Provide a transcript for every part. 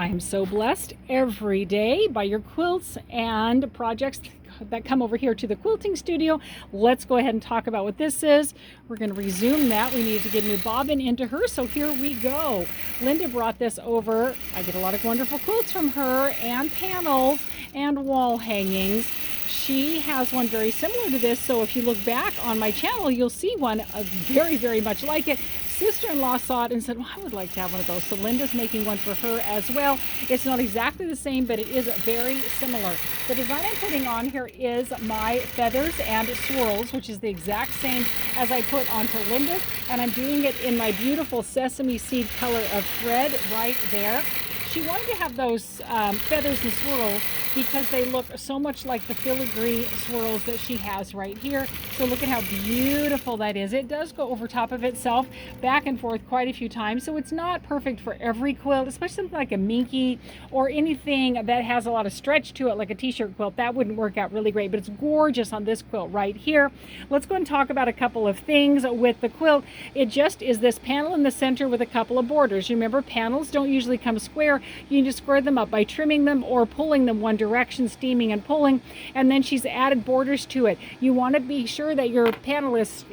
I'm so blessed every day by your quilts and projects that come over here to the quilting studio. Let's go ahead and talk about what this is. We're going to resume that. We need to get a new bobbin into her, so here we go. Linda brought this over. I get a lot of wonderful quilts from her, and panels and wall hangings. She has one very similar to this, so if you look back on my channel, you'll see one very, very much like it. Sister-in-law saw it and said, well, I would like to have one of those. So Linda's making one for her as well. It's not exactly the same, but it is very similar. The design I'm putting on here is my Feathers and Swirls, which is the exact same as I put onto Linda's, and I'm doing it in my beautiful Sesame Seed color of thread right there. She wanted to have those feathers and swirls because they look so much like the filigree swirls that she has right here. So look at how beautiful that is. It does go over top of itself back and forth quite a few times, so it's not perfect for every quilt, especially something like a minky or anything that has a lot of stretch to it, like a t-shirt quilt. That wouldn't work out really great, but it's gorgeous on this quilt right here. Let's go and talk about a couple of things with the quilt. It just is this panel in the center with a couple of borders. You remember, panels don't usually come square. You can just square them up by trimming them or pulling them one direction, steaming and pulling, and then she's added borders to it. You want to be sure that your panel is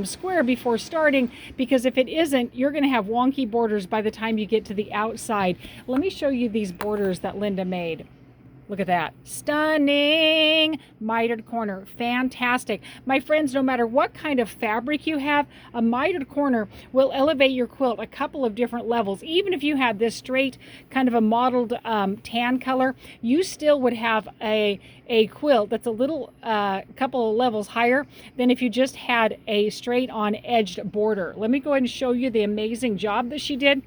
square before starting, because if it isn't, you're going to have wonky borders by the time you get to the outside. Let me show you these borders that Linda made. Look at that. Stunning mitered corner. Fantastic. My friends, no matter what kind of fabric you have, a mitered corner will elevate your quilt a couple of different levels. Even if you had this straight kind of a mottled tan color, you still would have a quilt that's a little couple of levels higher than if you just had a straight on edged border. Let me go ahead and show you the amazing job that she did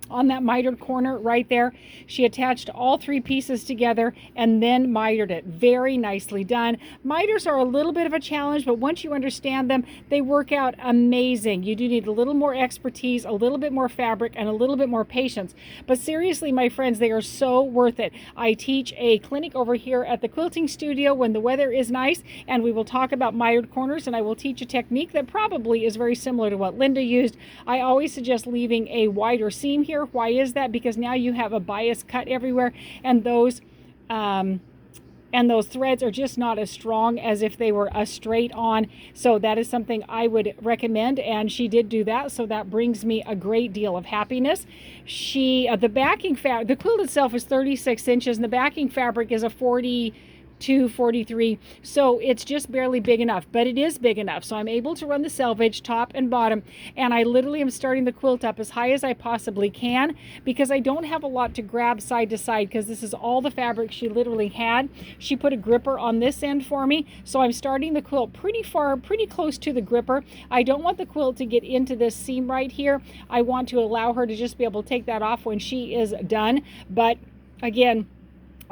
on that mitered corner right there. She attached all three pieces together and then mitered it. Very nicely done. Miters are a little bit of a challenge, but once you understand them, they work out amazing. You do need a little more expertise, a little bit more fabric, and a little bit more patience. But seriously, my friends, they are so worth it. I teach a clinic over here at the quilting studio when the weather is nice, and we will talk about mitered corners, and I will teach a technique that probably is very similar to what Linda used. I always suggest leaving a wider seam here. Why is that? Because now you have a bias cut everywhere, and those threads are just not as strong as if they were a straight on. So that is something I would recommend, and she did do that, so that brings me a great deal of happiness. The backing fabric, the quilt itself is 36 inches, and the backing fabric is a 42-43, so it's just barely big enough, but it is big enough, so I'm able to run the selvage top and bottom, and I literally am starting the quilt up as high as I possibly can because I don't have a lot to grab side to side, because this is all the fabric she literally had. She put a gripper on this end for me, so I'm starting the quilt pretty far, pretty close to the gripper. I don't want the quilt to get into this seam right here. I want to allow her to just be able to take that off when she is done, but again,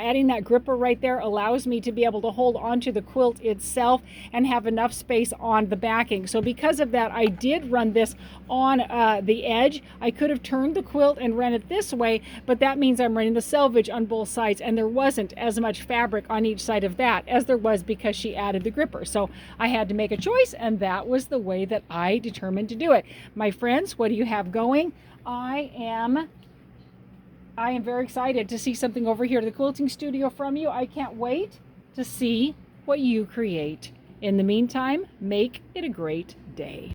adding that gripper right there allows me to be able to hold onto the quilt itself and have enough space on the backing. So because of that, I did run this on the edge. I could have turned the quilt and ran it this way, but that means I'm running the selvage on both sides, and there wasn't as much fabric on each side of that as there was because she added the gripper. So I had to make a choice, and that was the way that I determined to do it. My friends, what do you have going? I am very excited to see something over here to the quilting studio from you. I can't wait to see what you create. In the meantime, make it a great day.